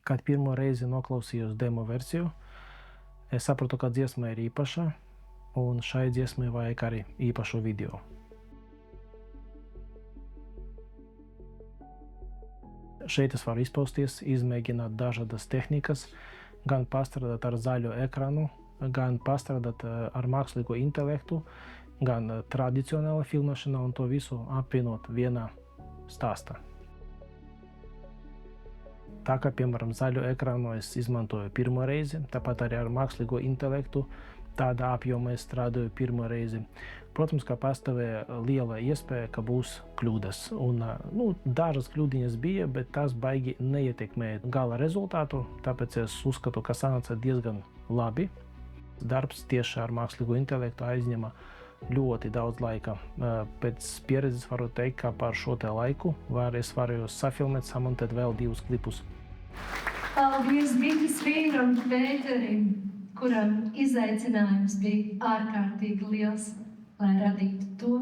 Kad pirmo reizi noklausījos demo versiju, es sapratu, ka dziesma ir īpaša, un šai dziesmai vajag arī īpašu video. Šeit es varu izpausties, izmēģināt dažādas tehnikas, gan pastrādāt ar zaļo ekranu, gan pastrādāt ar mākslīgo intelektu, gan tradicionāla filmēšana un to visu apvienot vienā stāstā. Tā kā, piemēram, zaļo ekrānu es izmantoju pirmo reizi, tāpat arī ar mākslīgo intelektu tādā apjomā es strādāju pirmo reizi. Protams, ka pastāvēja liela iespēja, ka būs kļūdas. Un, dažas kļūdiņas bija, bet tās baigi neietekmēja gala rezultātu, tāpēc es uzskatu, ka sanāca diezgan labi. Darbs tieši ar mākslīgo intelektu aizņema ļoti daudz laika. Pēc pieredzes varu teikt, ka par šo te laiku es varēju safilmēt, samontēt vēl 2 klipus. Paldies Biķis vīram Pēterim, kuram izaicinājums bija ārkārtīgi liels, lai radītu to,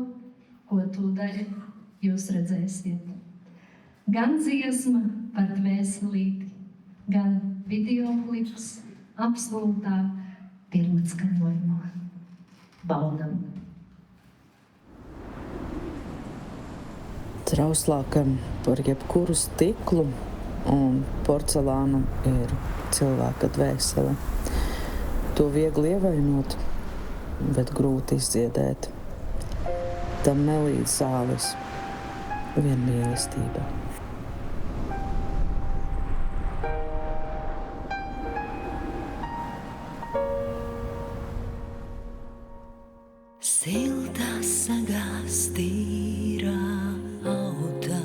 ko tūdaļ jūs redzēsiet. Gan dziesma par dvēselīti, gan videoklips absolūtā pilnatskaņojumā. Baudam! Trauslākam par jebkuru stiklu un porcelānu ir cilvēka dvēsele. To viegli ievainot, bet grūti izdziedēt. Tam nelīdz zāles, vien mīlestība. Siltā sagās tīrā autā,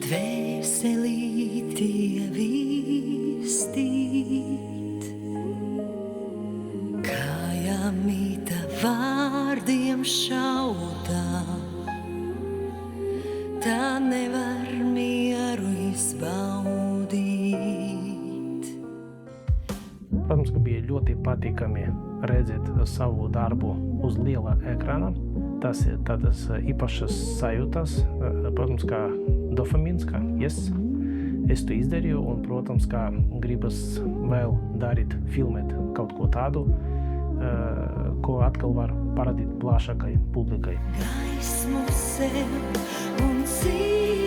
dvēselīti ievīstīt, kājām mīta vārdiem šautā, tā nevar mieru izbaudīt. Protams, ka bija ļoti patīkami redzēt savu darbu uz liela ekrāna. Tas ir tādas īpašas sajūtas, protams, kā dopamīns, ka es to izdarīju, un, protams, kā gribas vēl darīt, filmēt kaut ko tādu, ko atkal var parādīt plašākai publikai. Gaismu sev un dzīvi